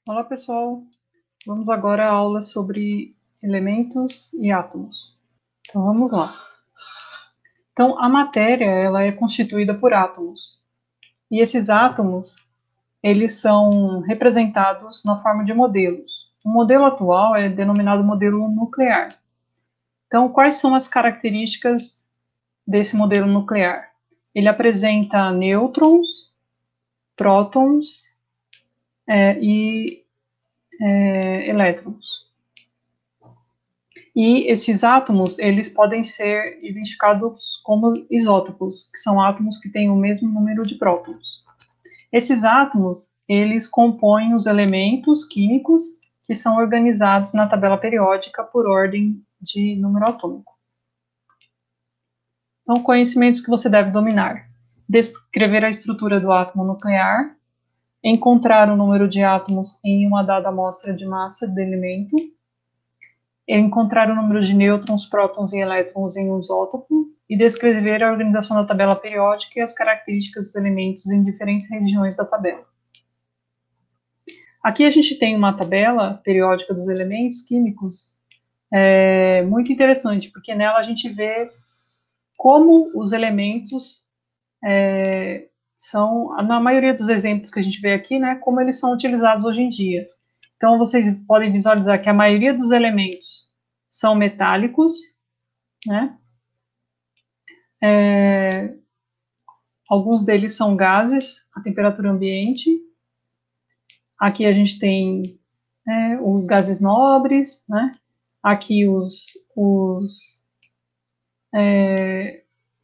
Olá, pessoal. Vamos agora à aula sobre elementos e átomos. Então, vamos lá. Então, a matéria, ela é constituída por átomos. E esses átomos, eles são representados na forma de modelos. O modelo atual é denominado modelo nuclear. Então, quais são as características desse modelo nuclear? Ele apresenta nêutrons, prótons e elétrons. E esses átomos, eles podem ser identificados como isótopos, que são átomos que têm o mesmo número de prótons. Esses átomos, eles compõem os elementos químicos que são organizados na tabela periódica por ordem de número atômico. Então, conhecimentos que você deve dominar: descrever a estrutura do átomo nuclear, encontrar o número de átomos em uma dada amostra de massa do elemento, encontrar o número de nêutrons, prótons e elétrons em um isótopo e descrever a organização da tabela periódica e as características dos elementos em diferentes regiões da tabela. Aqui a gente tem uma tabela periódica dos elementos químicos, muito interessante, porque nela a gente vê como os elementos são, na maioria dos exemplos que a gente vê aqui, né, como eles são utilizados hoje em dia. Então, vocês podem visualizar que a maioria dos elementos são metálicos, né? Alguns deles são gases a temperatura ambiente. Aqui a gente tem os gases nobres, né? Aqui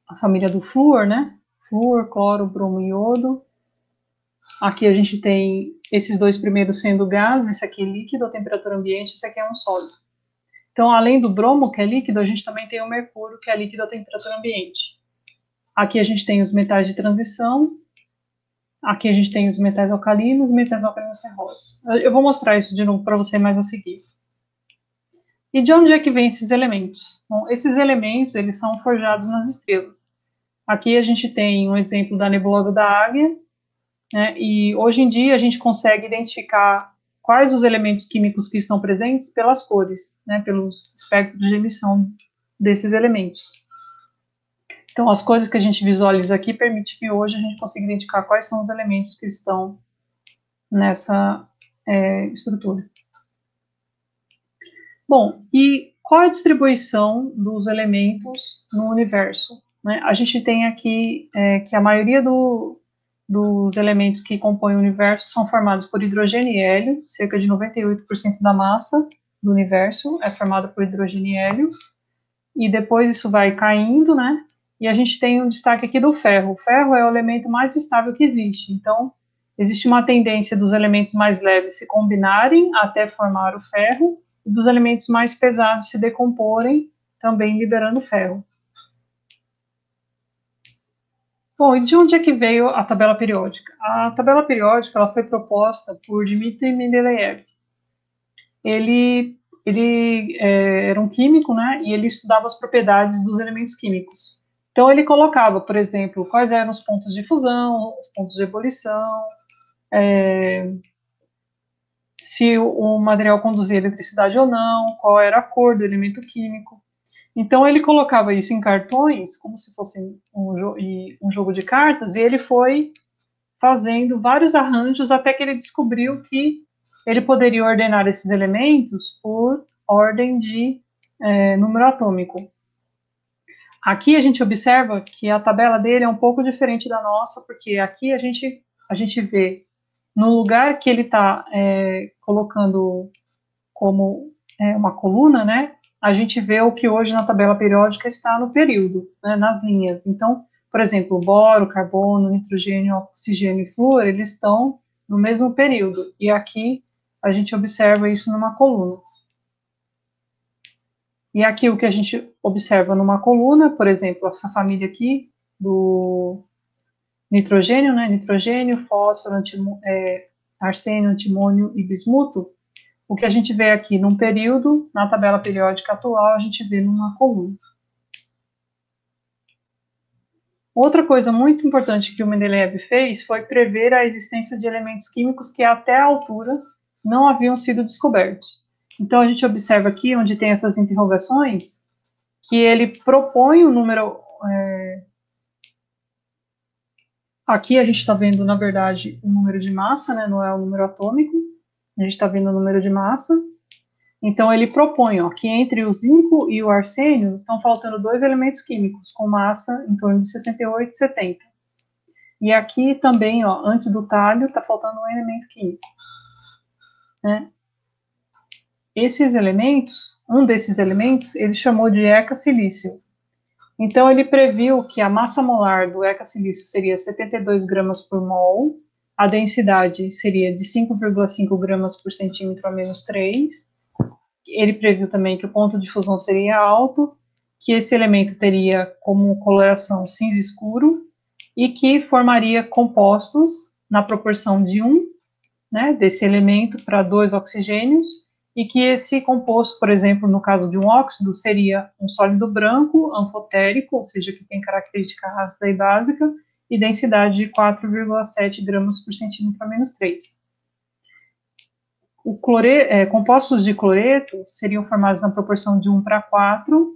a família do flúor, né? Flúor, cloro, bromo e iodo. Aqui a gente tem esses dois primeiros sendo gases, esse aqui é líquido a temperatura ambiente, esse aqui é um sólido. Então, além do bromo, que é líquido, a gente também tem o mercúrio, que é líquido a temperatura ambiente. Aqui a gente tem os metais de transição. Aqui a gente tem os metais alcalinos e metais alcalinos ferrosos. Eu vou mostrar isso de novo para você mais a seguir. E de onde é que vêm esses elementos? Bom, esses elementos, eles são forjados nas estrelas. Aqui a gente tem um exemplo da nebulosa da Águia, né, e hoje em dia a gente consegue identificar quais os elementos químicos que estão presentes pelas cores, né, pelos espectros de emissão desses elementos. Então, as cores que a gente visualiza aqui permitem que hoje a gente consiga identificar quais são os elementos que estão nessa estrutura. Bom, e qual é a distribuição dos elementos no universo? Né? A gente tem aqui que a maioria dos elementos que compõem o universo são formados por hidrogênio e hélio, cerca de 98% da massa do universo é formada por hidrogênio e hélio, e depois isso vai caindo, né? E a gente tem um destaque aqui do ferro. O ferro é o elemento mais estável que existe, então existe uma tendência dos elementos mais leves se combinarem até formar o ferro, e dos elementos mais pesados se decomporem, também liberando ferro. Bom, e de onde é que veio a tabela periódica? A tabela periódica ela foi proposta por Dmitry Mendeleev. Ele era um químico, né, e ele estudava as propriedades dos elementos químicos. Então, ele colocava, por exemplo, quais eram os pontos de fusão, os pontos de ebulição, se o material conduzia eletricidade ou não, qual era a cor do elemento químico. Então, ele colocava isso em cartões, como se fosse um jogo de cartas, e ele foi fazendo vários arranjos até que ele descobriu que ele poderia ordenar esses elementos por ordem de número atômico. Aqui a gente observa que a tabela dele é um pouco diferente da nossa, porque aqui a gente vê no lugar que ele está colocando como uma coluna, né? A gente vê o que hoje na tabela periódica está no período, né, nas linhas. Então, por exemplo, o boro, carbono, nitrogênio, oxigênio e flúor, eles estão no mesmo período. E aqui a gente observa isso numa coluna. E aqui o que a gente observa numa coluna, por exemplo, essa família aqui do nitrogênio, né? Nitrogênio, fósforo, arsênio, antimônio e bismuto. O que a gente vê aqui num período, na tabela periódica atual, a gente vê numa coluna. Outra coisa muito importante que o Mendeleev fez foi prever a existência de elementos químicos que até a altura não haviam sido descobertos. Então, a gente observa aqui, onde tem essas interrogações, que ele propõe o número... Aqui a gente está vendo, na verdade, o número de massa, né, não é o número atômico, a gente está vendo o número de massa. Então, ele propõe ó, que entre o zinco e o arsênio estão faltando 2 elementos químicos com massa em torno de 68 e 70. E aqui também, ó, antes do talho, está faltando um elemento químico. Né? Esses elementos, um desses elementos, ele chamou de eca-silício. Então, ele previu que a massa molar do eca-silício seria 72 gramas por mol, a densidade seria de 5,5 gramas por centímetro a menos 3. Ele previu também que o ponto de fusão seria alto, que esse elemento teria como coloração cinza escuro e que formaria compostos na proporção de 1, né, desse elemento para 2 oxigênios, e que esse composto, por exemplo, no caso de um óxido, seria um sólido branco, anfotérico, ou seja, que tem característica ácida e básica, e densidade de 4,7 gramas por centímetro a menos 3. Compostos de cloreto seriam formados na proporção de 1 para 4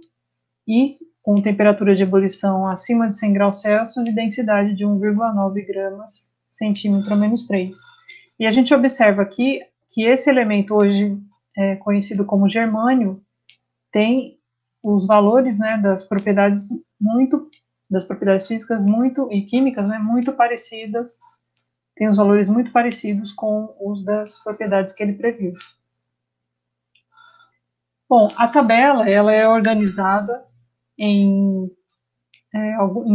e com temperatura de ebulição acima de 100 graus Celsius e densidade de 1,9 gramas centímetro a menos 3. E a gente observa aqui que esse elemento hoje conhecido como germânio tem os valores, né, das propriedades físicas muito e químicas, né, muito parecidas, tem os valores muito parecidos com os das propriedades que ele previu. Bom, a tabela ela é organizada em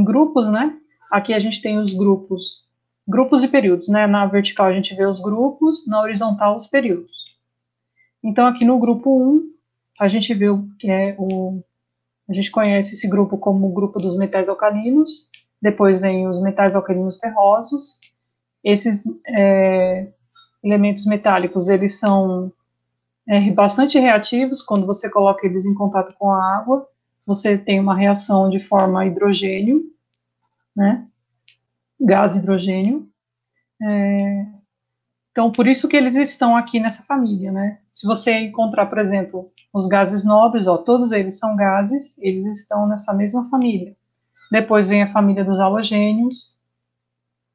grupos, né? Aqui a gente tem os grupos e períodos, né? Na vertical a gente vê os grupos, na horizontal os períodos. Então aqui no grupo 1, a gente vê a gente conhece esse grupo como o grupo dos metais alcalinos, depois vem os metais alcalinos terrosos. Esses elementos metálicos, eles são bastante reativos, quando você coloca eles em contato com a água, você tem uma reação de forma hidrogênio, né? Gás hidrogênio. Então, por isso que eles estão aqui nessa família, né? Se você encontrar, por exemplo, os gases nobres, ó, todos eles são gases, eles estão nessa mesma família. Depois vem a família dos halogênios,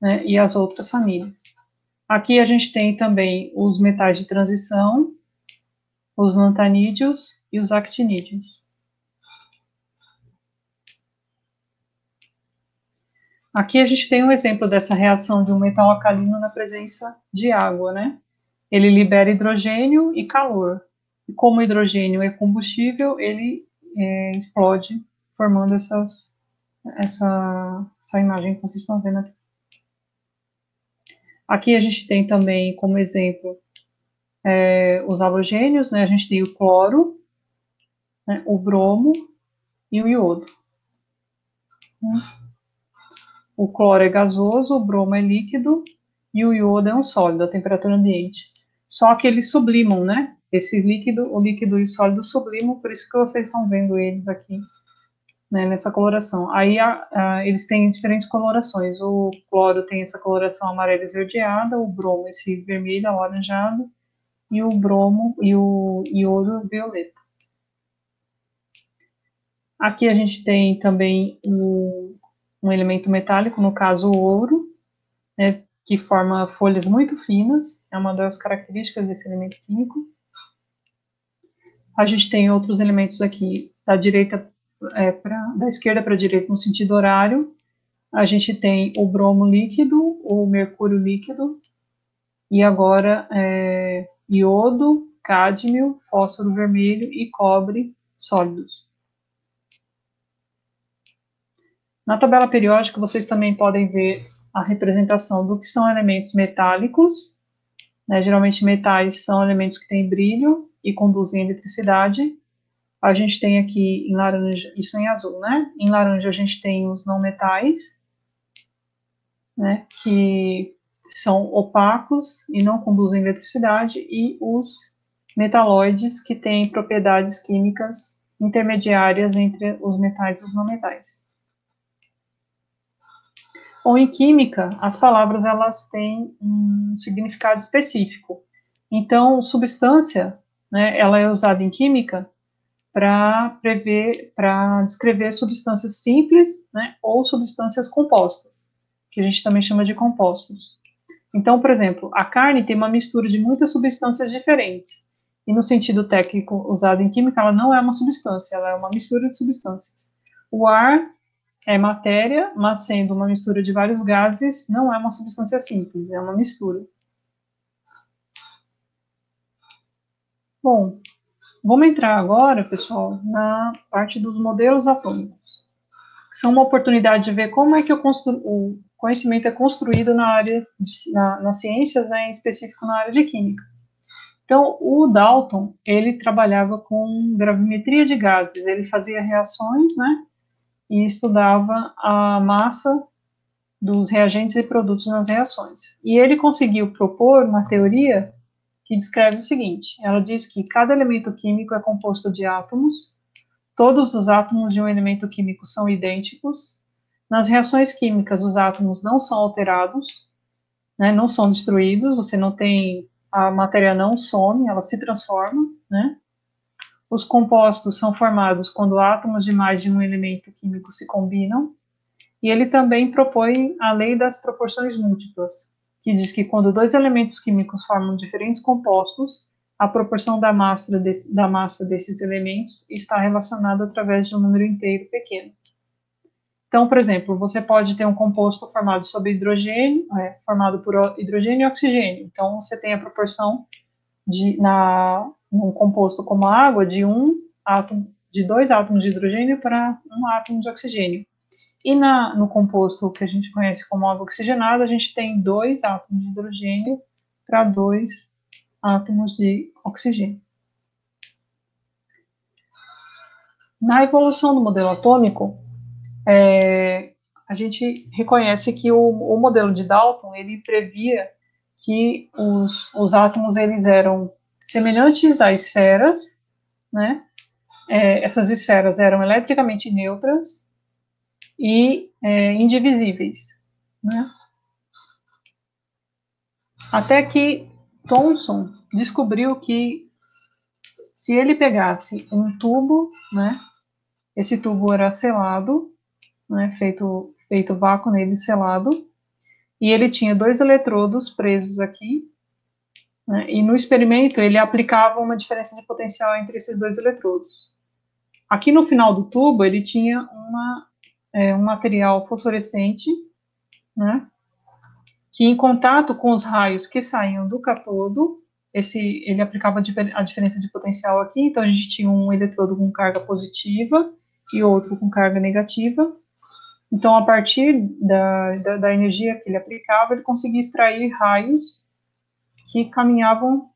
né, e as outras famílias. Aqui a gente tem também os metais de transição, os lantanídeos e os actinídeos. Aqui a gente tem um exemplo dessa reação de um metal alcalino na presença de água, né? Ele libera hidrogênio e calor. E como o hidrogênio é combustível, ele explode, formando essa imagem que vocês estão vendo aqui. Aqui a gente tem também como exemplo os halogênios, né? A gente tem o cloro, né? O bromo e o iodo. O cloro é gasoso, o bromo é líquido e o iodo é um sólido a temperatura ambiente. Só que eles sublimam, né? O líquido e o sólido sublimam, por isso que vocês estão vendo eles aqui, né, nessa coloração. Aí eles têm diferentes colorações. O cloro tem essa coloração amarela esverdeada, o bromo esse vermelho alaranjado e o bromo e o iodo violeta. Aqui a gente tem também um elemento metálico, no caso o ouro, né, que forma folhas muito finas, é uma das características desse elemento químico. A gente tem outros elementos aqui da esquerda para a direita no sentido horário. A gente tem o bromo líquido, o mercúrio líquido, e agora iodo, cádmio, fósforo vermelho e cobre sólidos. Na tabela periódica, vocês também podem ver a representação do que são elementos metálicos, né? Geralmente metais são elementos que têm brilho e conduzem eletricidade. A gente tem aqui em laranja, isso em azul, né? Em laranja a gente tem os não metais, né? Que são opacos e não conduzem eletricidade, e os metalóides, que têm propriedades químicas intermediárias entre os metais e os não metais. Ou em química, as palavras elas têm um significado específico. Então, substância, né, ela é usada em química para descrever substâncias simples, né, ou substâncias compostas, que a gente também chama de compostos. Então, por exemplo, a carne tem uma mistura de muitas substâncias diferentes. E no sentido técnico usado em química, ela não é uma substância, ela é uma mistura de substâncias. O ar é matéria, mas sendo uma mistura de vários gases, não é uma substância simples, é uma mistura. Bom, vamos entrar agora, pessoal, na parte dos modelos atômicos. São uma oportunidade de ver como é que o conhecimento é construído na área, nas ciências, né, em específico na área de química. Então, o Dalton, ele trabalhava com gravimetria de gases, ele fazia reações, né, e estudava a massa dos reagentes e produtos nas reações. E ele conseguiu propor uma teoria que descreve o seguinte: ela diz que cada elemento químico é composto de átomos, todos os átomos de um elemento químico são idênticos, nas reações químicas os átomos não são alterados, né, não são destruídos, você não tem, a matéria não some, ela se transforma, né? Os compostos são formados quando átomos de mais de um elemento químico se combinam, e ele também propõe a lei das proporções múltiplas, que diz que quando dois elementos químicos formam diferentes compostos, a proporção da massa desses elementos está relacionada através de um número inteiro pequeno. Então, por exemplo, você pode ter um composto formado sobre hidrogênio, formado por hidrogênio e oxigênio. Então, você tem a proporção num composto como a água de dois átomos de hidrogênio para um átomo de oxigênio. E no composto que a gente conhece como água oxigenada, a gente tem dois átomos de hidrogênio para dois átomos de oxigênio. Na evolução do modelo atômico, a gente reconhece que o modelo de Dalton, ele previa que os átomos eles eram semelhantes a esferas, né? Essas esferas eram eletricamente neutras e indivisíveis, né? Até que Thomson descobriu que se ele pegasse um tubo, né? Esse tubo era selado, né? Feito vácuo nele, selado, e ele tinha dois eletrodos presos aqui, né? E no experimento ele aplicava uma diferença de potencial entre esses dois eletrodos. Aqui no final do tubo ele tinha um material fosforescente, né? Que em contato com os raios que saíam do cátodo, ele aplicava a diferença de potencial aqui, então a gente tinha um eletrodo com carga positiva e outro com carga negativa. Então, a partir da energia que ele aplicava, ele conseguia extrair raios que caminhavam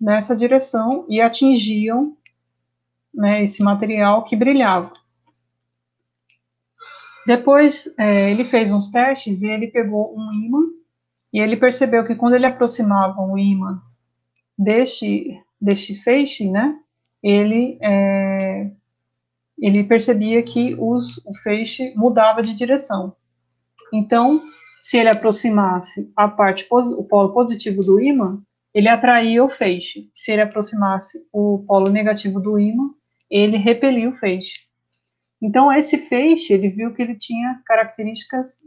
nessa direção e atingiam, né, esse material que brilhava. Depois, ele fez uns testes e ele pegou um ímã e ele percebeu que quando ele aproximava o ímã deste feixe, né, ele percebia que o feixe mudava de direção. Então, se ele aproximasse o polo positivo do ímã, ele atraía o feixe. Se ele aproximasse o polo negativo do ímã, ele repelia o feixe. Então, esse feixe, ele viu que ele tinha características,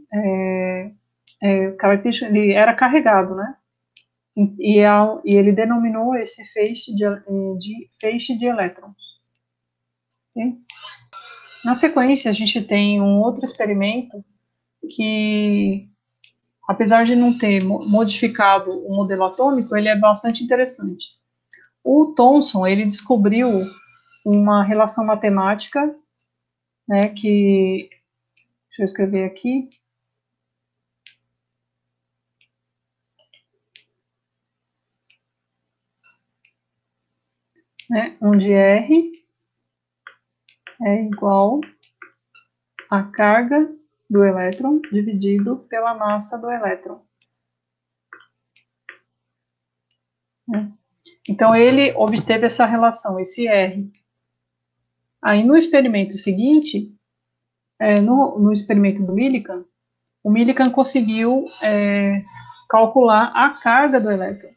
ele era carregado, né? E ele denominou esse feixe de feixe de elétrons. Okay? Na sequência, a gente tem um outro experimento que, apesar de não ter modificado o modelo atômico, ele é bastante interessante. O Thomson, ele descobriu uma relação matemática, né, que, deixa eu escrever aqui, né, onde R é igual a carga do elétron dividido pela massa do elétron. Então, ele obteve essa relação, esse R. Aí, no experimento seguinte, no experimento do Millikan, o Millikan conseguiu calcular a carga do elétron.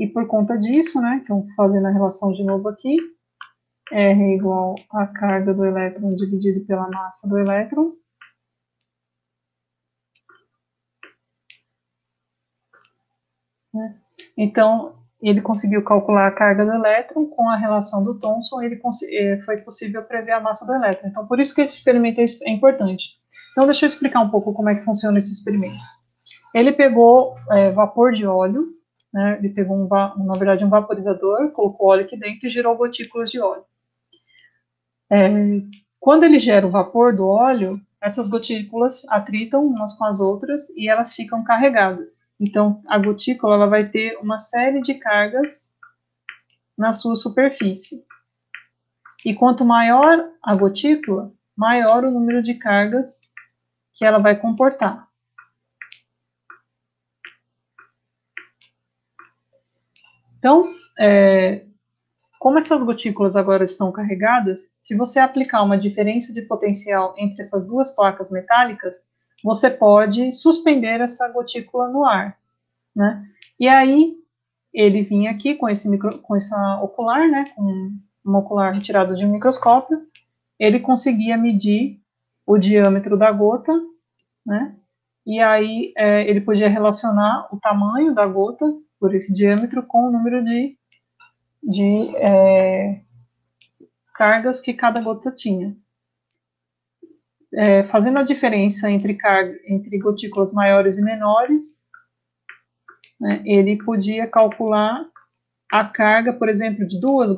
E por conta disso, né, então fazendo a relação de novo aqui, R é igual a carga do elétron dividido pela massa do elétron. Né? Então, ele conseguiu calcular a carga do elétron com a relação do Thomson, foi possível prever a massa do elétron. Então, por isso que esse experimento é importante. Então, deixa eu explicar um pouco como é que funciona esse experimento. Ele pegou vapor de óleo, né? Ele pegou, na verdade, um vaporizador, colocou óleo aqui dentro e gerou gotículas de óleo. Quando ele gera o vapor do óleo, essas gotículas atritam umas com as outras e elas ficam carregadas. Então, a gotícula ela vai ter uma série de cargas na sua superfície. E quanto maior a gotícula, maior o número de cargas que ela vai comportar. Então, como essas gotículas agora estão carregadas, se você aplicar uma diferença de potencial entre essas duas placas metálicas, você pode suspender essa gotícula no ar, né? E aí, ele vinha aqui com essa ocular, né? Com uma ocular retirada de um microscópio, ele conseguia medir o diâmetro da gota, né? E aí, ele podia relacionar o tamanho da gota por esse diâmetro com o número de cargas que cada gota tinha. Fazendo a diferença entre gotículas maiores e menores, né, ele podia calcular a carga, por exemplo, de de 2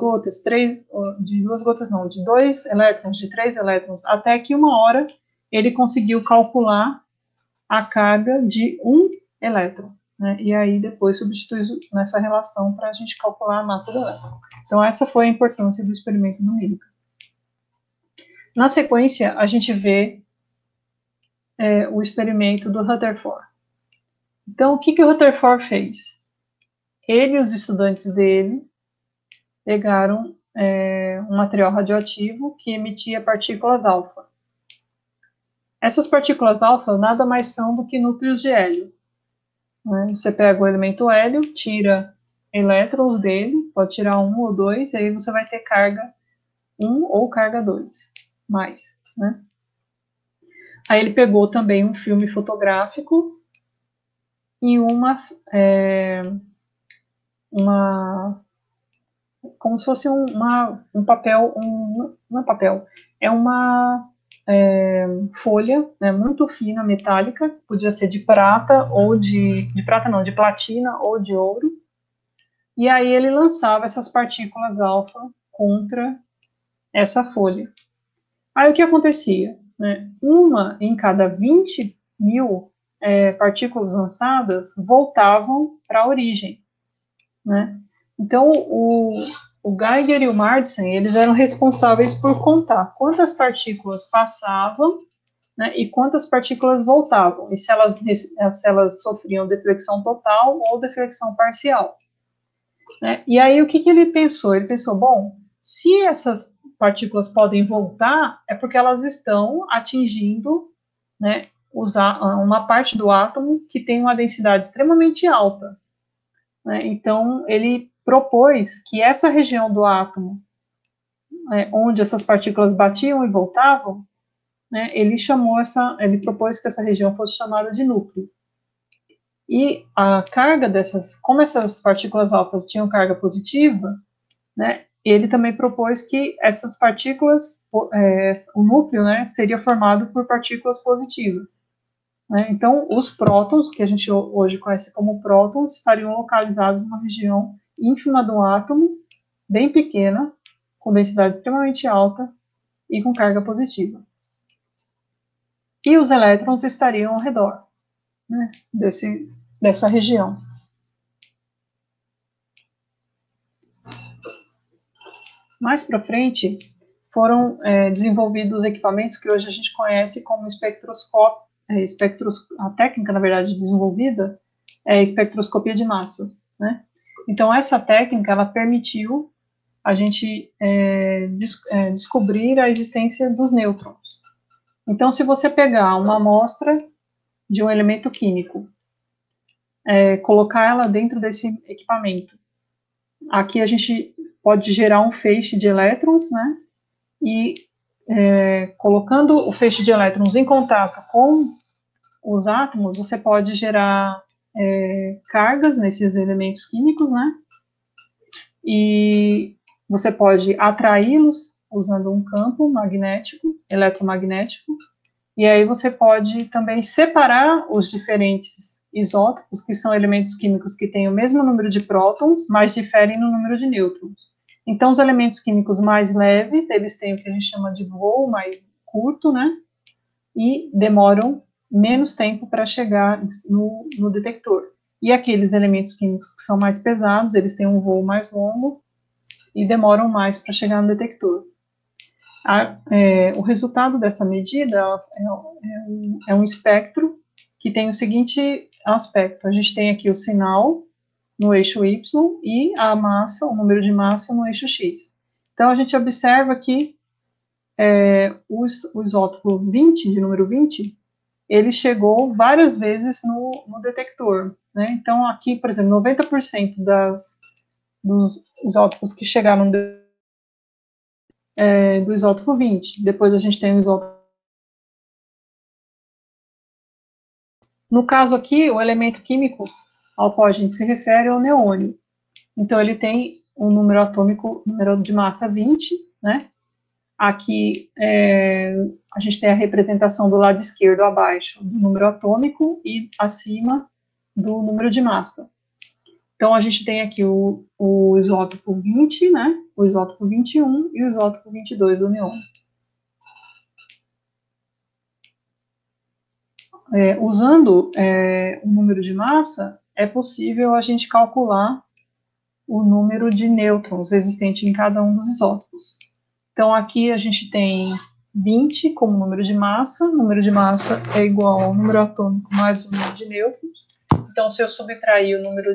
elétrons, de 3 elétrons, até que uma hora ele conseguiu calcular a carga de 1 elétron. Né, e aí depois substitui nessa relação para a gente calcular a massa do elétron. Então essa foi a importância do experimento do Millikan. Na sequência, a gente vê o experimento do Rutherford. Então, o que o Rutherford fez? Ele e os estudantes dele pegaram um material radioativo que emitia partículas alfa. Essas partículas alfa nada mais são do que núcleos de hélio. Né? Você pega o elemento hélio, tira elétrons dele, pode tirar 1 ou 2, e aí você vai ter carga 1 ou carga 2, mais, né? Aí ele pegou também um filme fotográfico e como se fosse um papel, não é papel, é uma folha, né, muito fina, metálica, podia ser de prata ou de prata não, de platina ou de ouro, e aí ele lançava essas partículas alfa contra essa folha. Aí o que acontecia? Né? Uma em cada 20 mil partículas lançadas voltavam para a origem. Né? Então, o Geiger e o Madsen, eles eram responsáveis por contar quantas partículas passavam, né, e quantas partículas voltavam, e se elas sofriam deflexão total ou deflexão parcial. Né? E aí, o que ele pensou? Ele pensou, bom, se essas partículas podem voltar, é porque elas estão atingindo, né, uma parte do átomo que tem uma densidade extremamente alta. Né? Então, ele propôs que essa região do átomo, onde essas partículas batiam e voltavam, né, ele propôs que essa região fosse chamada de núcleo. E a carga como essas partículas alfas tinham carga positiva, né, ele também propôs que essas partículas, o núcleo, né, seria formado por partículas positivas. Né? Então, os prótons, que a gente hoje conhece como prótons, estariam localizados numa região ínfima do átomo, bem pequena, com densidade extremamente alta e com carga positiva. E os elétrons estariam ao redor, né, dessa região. Mais para frente, foram desenvolvidos equipamentos que hoje a gente conhece como espectroscópio. A técnica, na verdade, desenvolvida é espectroscopia de massas. Né? Então, essa técnica ela permitiu a gente descobrir a existência dos nêutrons. Então, se você pegar uma amostra de um elemento químico, colocar ela dentro desse equipamento aqui a gente pode gerar um feixe de elétrons, né? E colocando o feixe de elétrons em contato com os átomos, você pode gerar cargas nesses elementos químicos, né? E você pode atraí-los usando um campo magnético, eletromagnético, e aí você pode também separar os diferentes isótopos, que são elementos químicos que têm o mesmo número de prótons, mas diferem no número de nêutrons. Então, os elementos químicos mais leves, eles têm o que a gente chama de voo mais curto, né? E demoram menos tempo para chegar no detector. E aqueles elementos químicos que são mais pesados, eles têm um voo mais longo e demoram mais para chegar no detector. O resultado dessa medida é um espectro que tem o seguinte aspecto: a gente tem aqui o sinal no eixo Y e a massa, o número de massa no eixo X. Então, a gente observa que o isótopo 20, de número 20, ele chegou várias vezes no detector, né? Então, aqui, por exemplo, 90% dos isótopos que chegaram do isótopo 20. Depois a gente tem o isótopo. No caso aqui, o elemento químico ao qual a gente se refere é o neônio. Então, ele tem um número atômico, número de massa 20, né? Aqui a gente tem a representação do lado esquerdo abaixo do número atômico e acima do número de massa. Então, a gente tem aqui o isótopo 20, né? O isótopo 21 e o isótopo 22 do neônio. Usando o número de massa, é possível a gente calcular o número de nêutrons existente em cada um dos isótopos. Então, aqui a gente tem 20 como número de massa. O número de massa é igual ao número atômico mais o número de nêutrons. Então, se eu subtrair o número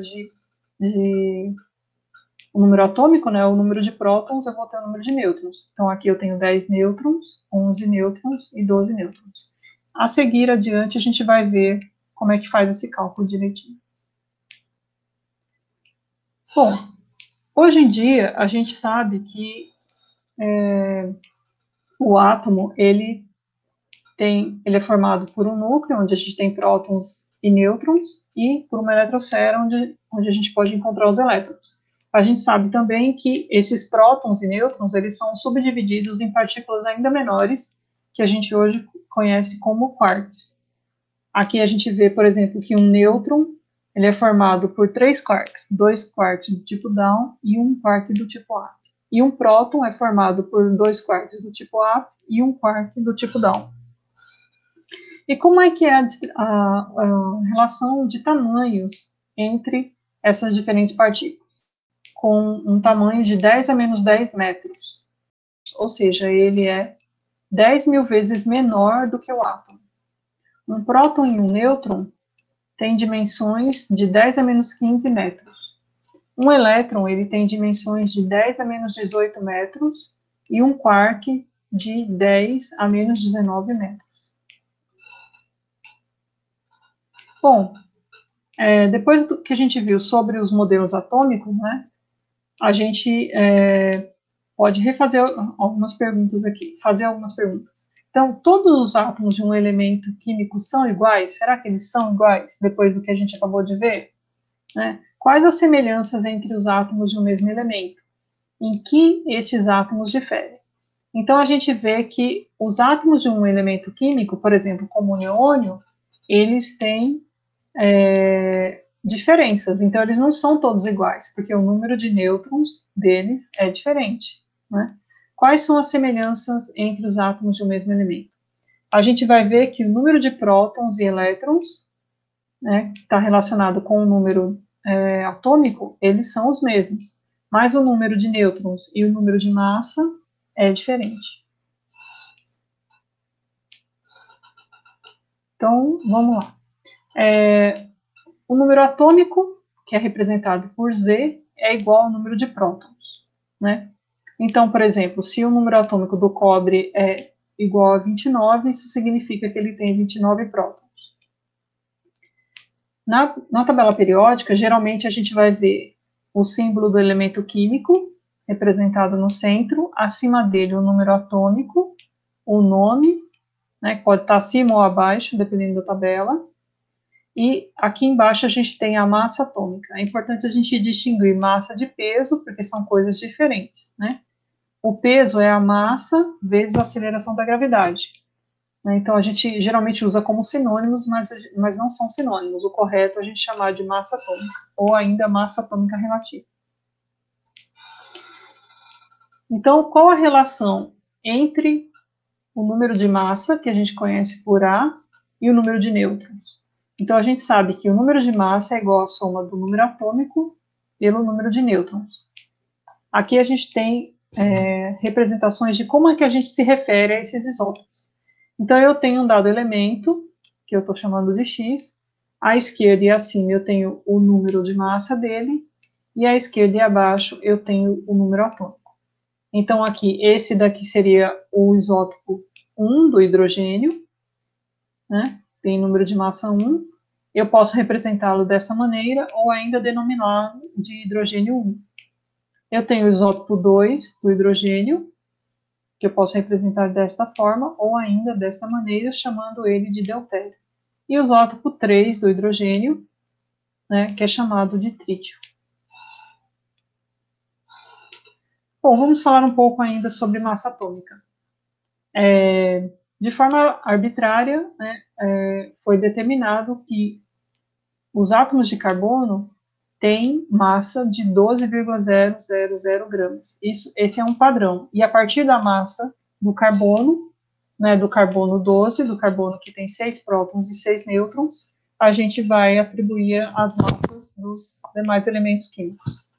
atômico, né, o número de prótons, eu vou ter o número de nêutrons. Então, aqui eu tenho 10 nêutrons, 11 nêutrons e 12 nêutrons. A seguir adiante, a gente vai ver como é que faz esse cálculo direitinho. Bom, hoje em dia, a gente sabe que o átomo, ele é formado por um núcleo, onde a gente tem prótons e nêutrons, e por uma eletrosfera, onde a gente pode encontrar os elétrons. A gente sabe também que esses prótons e nêutrons, eles são subdivididos em partículas ainda menores, que a gente hoje conhece como quarks. Aqui a gente vê, por exemplo, que um nêutron ele é formado por 3 quarks, 2 quarks do tipo down e 1 quark do tipo up. E um próton é formado por 2 quarks do tipo up e 1 quark do tipo down. E como é que é a relação de tamanhos entre essas diferentes partículas? Com um tamanho de 10 a menos 10 metros. Ou seja, ele é 10 mil vezes menor do que o átomo. Um próton e um nêutron têm dimensões de 10 a menos 15 metros. Um elétron ele tem dimensões de 10 a menos 18 metros e um quark de 10 a menos 19 metros. Bom, depois do que a gente viu sobre os modelos atômicos, né, a gente pode refazer algumas perguntas aqui, fazer algumas perguntas. Então, todos os átomos de um elemento químico são iguais? Será que eles são iguais, depois do que a gente acabou de ver? Né? Quais as semelhanças entre os átomos de um mesmo elemento? Em que estes átomos diferem? Então, a gente vê que os átomos de um elemento químico, por exemplo, como o neônio, eles têm diferenças. Então, eles não são todos iguais, porque o número de nêutrons deles é diferente. Né? Quais são as semelhanças entre os átomos de um mesmo elemento? A gente vai ver que o número de prótons e elétrons, né, que está relacionado com o número atômico, eles são os mesmos, mas o número de nêutrons e o número de massa é diferente. Então, vamos lá. O número atômico, que é representado por Z, é igual ao número de prótons, né? Então, por exemplo, se o número atômico do cobre é igual a 29, isso significa que ele tem 29 prótons. Na tabela periódica, geralmente a gente vai ver o símbolo do elemento químico, representado no centro, acima dele o número atômico, o nome, né, pode estar acima ou abaixo, dependendo da tabela, e aqui embaixo a gente tem a massa atômica. É importante a gente distinguir massa de peso, porque são coisas diferentes, né? O peso é a massa vezes a aceleração da gravidade. Então, a gente geralmente usa como sinônimos, mas não são sinônimos. O correto é a gente chamar de massa atômica, ou ainda massa atômica relativa. Então, qual a relação entre o número de massa, que a gente conhece por A, e o número de nêutrons? Então, a gente sabe que o número de massa é igual à soma do número atômico pelo número de nêutrons. Aqui a gente tem representações de como é que a gente se refere a esses isótopos. Então, eu tenho um dado elemento, que eu estou chamando de X, à esquerda e acima eu tenho o número de massa dele, e à esquerda e abaixo eu tenho o número atômico. Então, aqui, esse daqui seria o isótopo 1 do hidrogênio, né? Tem número de massa 1. Eu posso representá-lo dessa maneira, ou ainda denominá-lo de hidrogênio 1. Eu tenho o isótopo 2 do hidrogênio, que eu posso representar desta forma, ou ainda desta maneira, chamando ele de deutério. E o isótopo 3 do hidrogênio, né, que é chamado de trítio. Bom, vamos falar um pouco ainda sobre massa atômica. De forma arbitrária, né, foi determinado que os átomos de carbono têm massa de 12,000 gramas. Esse é um padrão. E a partir da massa do carbono, né, do carbono 12, do carbono que tem 6 prótons e 6 nêutrons, a gente vai atribuir as massas dos demais elementos químicos.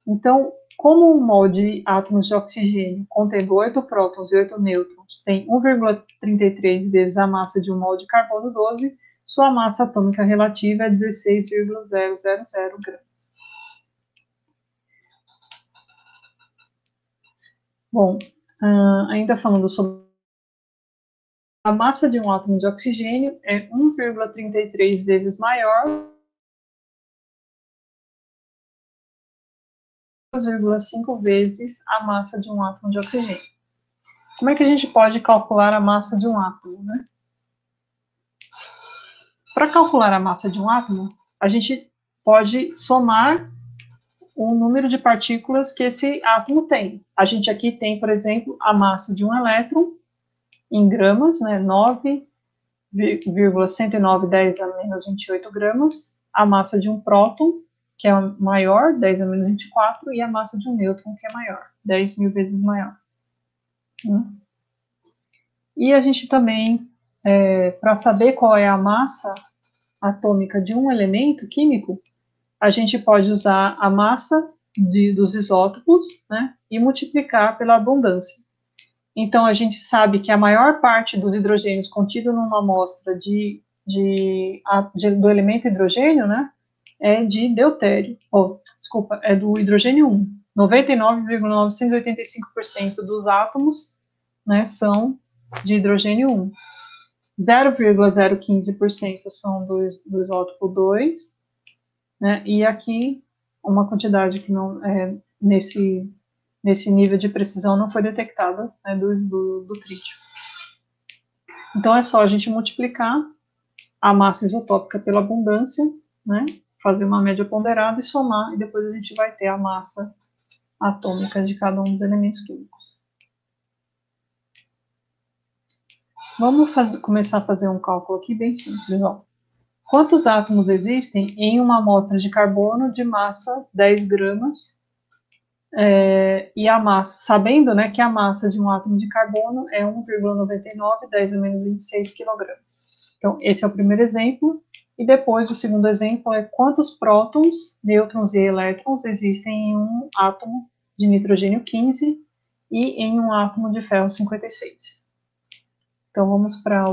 Então, como um mol de átomos de oxigênio contendo 8 prótons e 8 nêutrons tem 1,33 vezes a massa de um mol de carbono 12, sua massa atômica relativa é 16,000 gramas. Bom, ainda falando sobre a massa de um átomo de oxigênio é 1,33 vezes maior, 2,5 vezes a massa de um átomo de oxigênio. Como é que a gente pode calcular a massa de um átomo, né? Para calcular a massa de um átomo, a gente pode somar o número de partículas que esse átomo tem. A gente aqui tem, por exemplo, a massa de um elétron em gramas, né, 9,109 10 a menos 28 gramas, a massa de um próton, que é maior, 10 a menos 24, e a massa de um nêutron, que é maior, 10 mil vezes maior. E a gente também, para saber qual é a massa atômica de um elemento químico, a gente pode usar a massa dos isótopos, né, e multiplicar pela abundância. Então, a gente sabe que a maior parte dos hidrogênios contido numa amostra do elemento hidrogênio, né, é de deutério, é do hidrogênio 1. 99,985% dos átomos, né, são de hidrogênio 1. 0,015% são do isótopo 2, né, e aqui uma quantidade que não nesse nível de precisão não foi detectada, né, do trítio. Então é só a gente multiplicar a massa isotópica pela abundância, né, fazer uma média ponderada e somar, e depois a gente vai ter a massa atômica de cada um dos elementos químicos. Vamos começar a fazer um cálculo aqui bem simples. Ó. Quantos átomos existem em uma amostra de carbono de massa 10 gramas? E a massa, sabendo, né, que a massa de um átomo de carbono é 1,99, 10 a menos 26 quilogramas. Então, esse é o primeiro exemplo. E depois, o segundo exemplo é quantos prótons, nêutrons e elétrons existem em um átomo de nitrogênio 15 e em um átomo de ferro 56. Então, vamos para a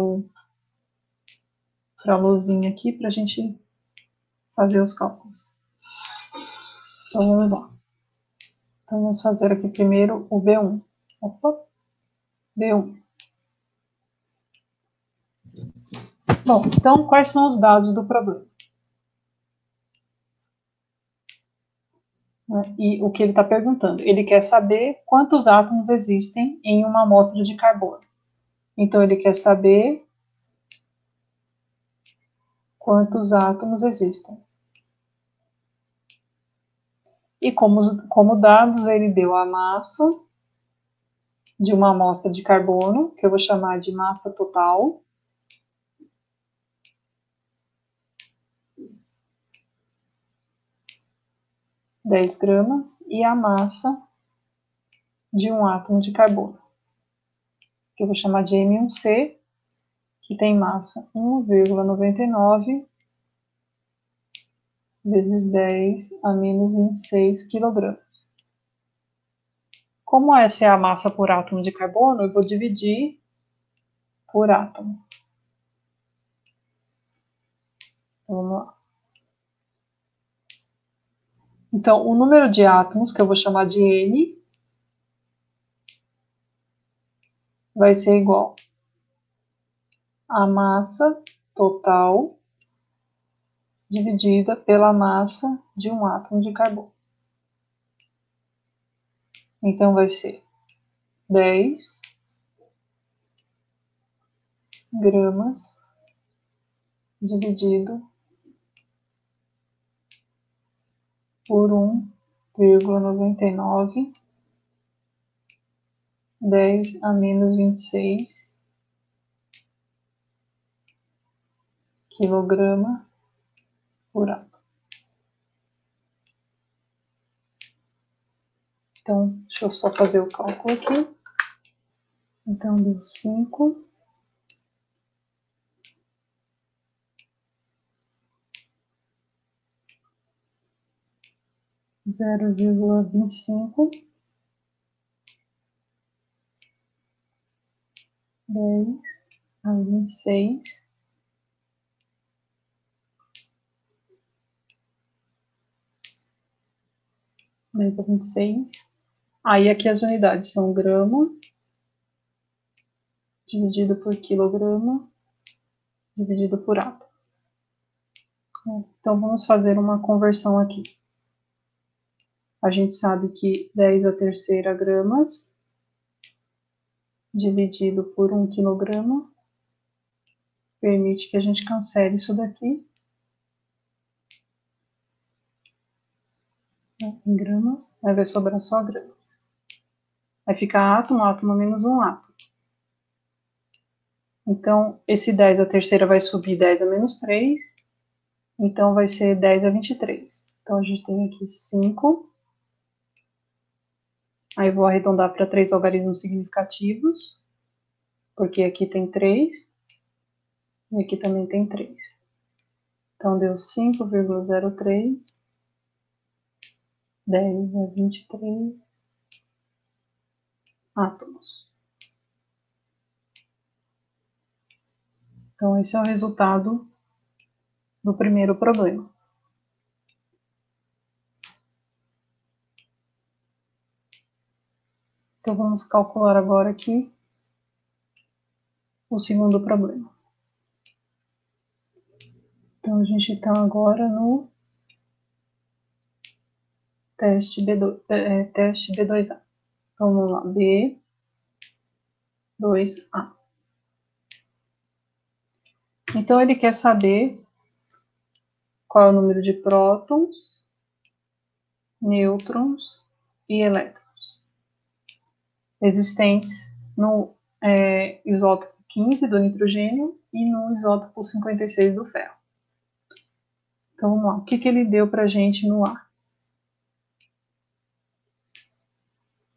luzinha aqui para a gente fazer os cálculos. Então, vamos lá. Então, vamos fazer aqui primeiro o B1. Opa, B1. Bom, então, quais são os dados do problema? E o que ele está perguntando? Ele quer saber quantos átomos existem em uma amostra de carbono. Então, ele quer saber quantos átomos existem. E como dados, ele deu a massa de uma amostra de carbono, que eu vou chamar de massa total. (10 gramas) e a massa de um átomo de carbono, que eu vou chamar de M1C, que tem massa 1,99 vezes 10 a menos 26 quilogramas. Como essa é a massa por átomo de carbono, eu vou dividir por átomo. Vamos lá. Então, o número de átomos, que eu vou chamar de N, vai ser igual a massa total dividida pela massa de um átomo de carbono. Então, vai ser 10 gramas dividido por 1,99, 10 a menos 26 quilograma por átomo. Então, deixa eu só fazer o cálculo aqui. Então, deu 5. 0,25, 10 a 26, (10 a 26). Aí aqui as unidades são grama dividido por quilograma dividido por átomo. Então, vamos fazer uma conversão aqui. A gente sabe que 10 a terceira gramas dividido por 1 quilograma permite que a gente cancele isso daqui em gramas, aí vai sobrar só gramas. Vai ficar átomo, átomo menos um átomo. Então, esse 10 a terceira vai subir 10 a menos 3, então vai ser 10 a 23. Então, a gente tem aqui 5. Aí vou arredondar para 3 algarismos significativos, porque aqui tem 3 e aqui também tem 3. Então, deu 5,03, 10 a 23 átomos. Então, esse é o resultado do primeiro problema. Então, vamos calcular agora aqui o segundo problema. Então, a gente está agora no teste B2A. Então, vamos lá, B2A. Então, ele quer saber qual é o número de prótons, nêutrons e elétrons existentes no isótopo 15 do nitrogênio e no isótopo 56 do ferro. Então, vamos lá. O que ele deu para a gente no ar?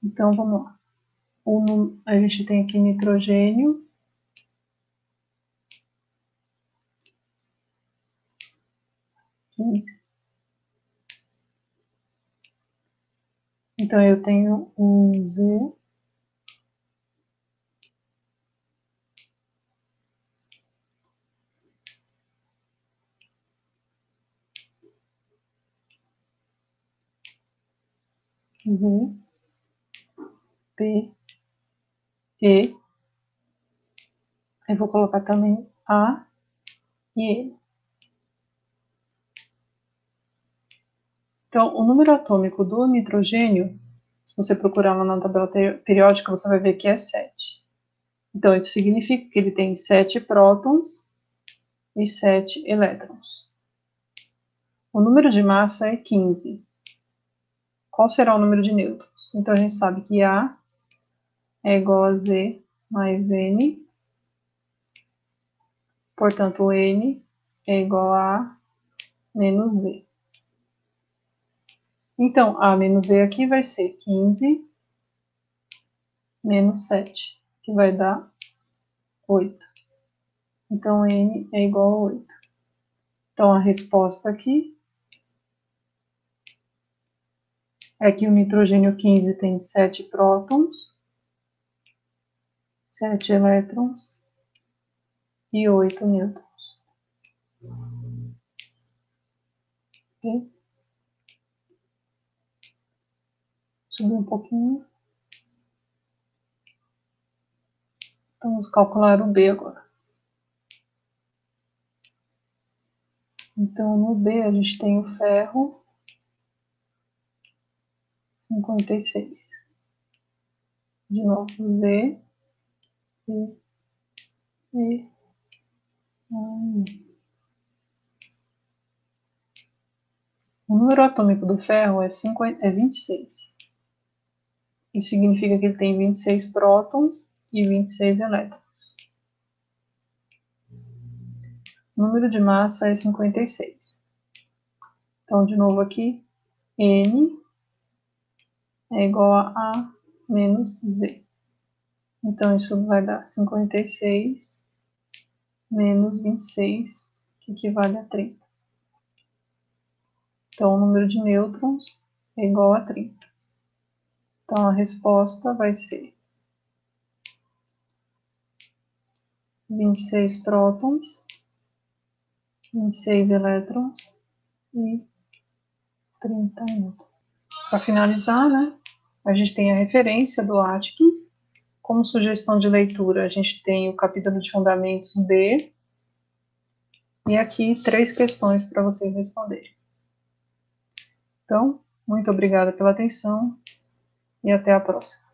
Então, vamos lá. A gente tem aqui nitrogênio, então eu tenho um Z, P, E, eu vou colocar também A e E. Então, o número atômico do nitrogênio, se você procurar lá na tabela periódica, você vai ver que é 7. Então, isso significa que ele tem 7 prótons e 7 elétrons. O número de massa é 15. Qual será o número de nêutrons? Então, a gente sabe que A é igual a Z mais N. Portanto, o N é igual a A menos Z. Então, A menos Z aqui vai ser 15 menos 7, que vai dar 8. Então, N é igual a 8. Então, a resposta aqui é que o nitrogênio 15 tem 7 prótons, 7 elétrons e 8 nêutrons. Ok? Subir um pouquinho. Vamos calcular o B agora. Então, no B, a gente tem o ferro 56. De novo, Z, E, o número atômico do ferro é 26. Isso significa que ele tem 26 prótons e 26 elétrons. O número de massa é 56. Então, de novo aqui, N é igual a A menos Z. Então, isso vai dar 56 menos 26, que equivale a 30. Então, o número de nêutrons é igual a 30. Então, a resposta vai ser 26 prótons, 26 elétrons e 30 nêutrons. Para finalizar, né, a gente tem a referência do Atkins. Como sugestão de leitura, a gente tem o capítulo de fundamentos B. E aqui 3 questões para vocês responderem. Então, muito obrigada pela atenção e até a próxima.